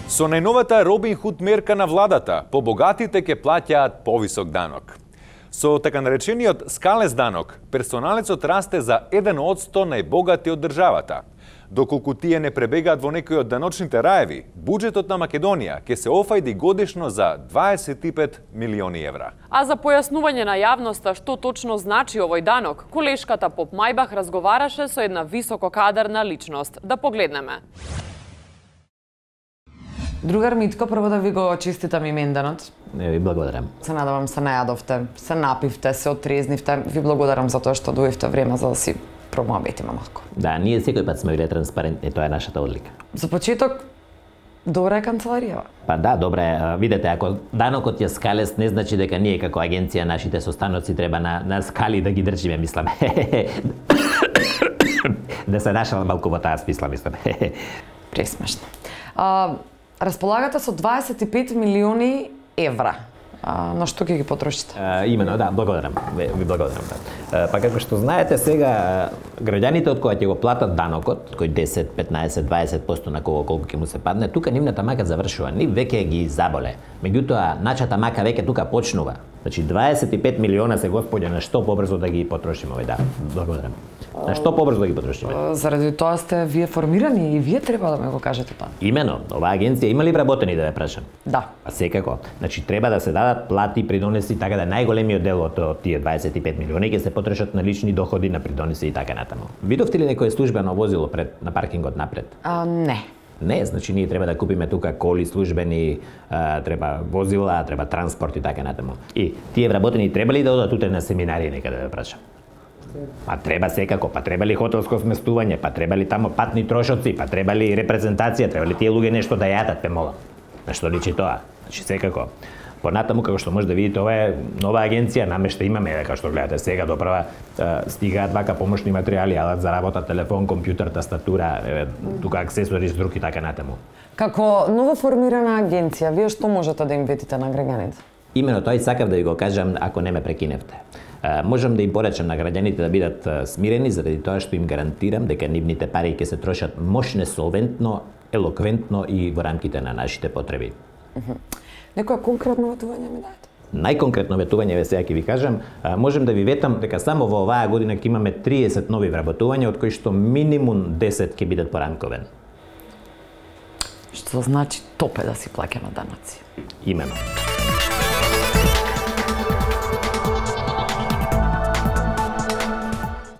Со најновата Робин Худ мерка на владата, побогатите ќе плаќаат повисок данок. Со така наречениот скалез данок, персоналецот расте за 1% најбогати од државата. Доколку тие не пребегаат во некој од даночните раеви, буџетот на Македонија ќе се офајди годишно за 25 милиони евра. А за појаснување на јавноста што точно значи овој данок, колешката Поп Мајбах разговараше со една висококадарна личност. Да погледнеме. Другар Митко, прво да ви го честитам именданот. Не, ви благодарам. Се надавам се најадовте, се напивте, се отрезнивте. Ви благодарам за тоа што дојдовте време за да си промоабетиме малку. Да, ние секој пат сме биле транспарентни, тоа е нашата одлика. За почеток, добра е канцеларијава. Па да, добре, видете, ако данокот е скалест, не значи дека ние како агенција нашите состаноци треба на скали да ги држиме, мислам. Да се нашала малку во таа смисла, мислам. Пресмешно. Располагате со 25 милиони евра. На што ќе ги потрошите? Имено, да, благодарам. Ви благодарам. Да. Па како што знаете, сега граѓаните од кои ќе го платат данокот, кој 10, 15, 20% на кого колку ќе му се падне, тука нивната мака завршува. Нив веќе ги заболе. Меѓутоа, начата мака веќе тука почнува. Значи 25 милиона се господја, на што побрзо да ги потрошиме овој да. Благодарам. На што побрзо да ги потрошиме? Заради тоа сте вие формирани и вие треба да ме го кажете тоа. Имено, оваа агенција има ли вработени да ве прашам? Да. А секако. Значи треба да се дадат плати, придонеси, така да најголемиот дел од тие 25 милиони ќе се потрошат на лични доходи, на придонеси и така натаму. Видовте ли некое службено возило на паркингот напред? Не. Не, значи ние треба да купиме тука коли службени, треба возила, треба транспорт и така натаму. И тие вработени треба ли да одат туте на семинари некаде да прашам? Па треба секако, па треба ли хотелско сместување, па треба ли тамо патни трошоци, па треба ли репрезентација, треба ли тие луѓе нешто да јадат, те молам. На што личи тоа? Значи секако. Понатаму, како што може да видите, ова е нова агенција, намешта имаме, како што гледате сега, доправа стигаат вака помошни материјали, алат за работа, телефон, компјутер, тастатура, тука аксесори, друг и така натаму. Како новоформирана агенција, вие што можете да им ветите на граѓаните? Имено тоа и сакав да ви го кажам, ако не ме прекиневте. Можам да им порачам на граѓаните да бидат смирени, заради тоа што им гарантирам дека нивните пари ќе се трошат мощне, солвентно, елоквентно и во рамките на нашите потреби. Некоја конкретно ветување ми дајте? Најконкретно ветување, сега ќе ви кажам, можем да ви ветам дека само во оваа година ќе имаме 30 нови вработувања, од кои што минимум 10 ќе бидат поранковен. Што значи топе да си плаќаме даноци? Имено.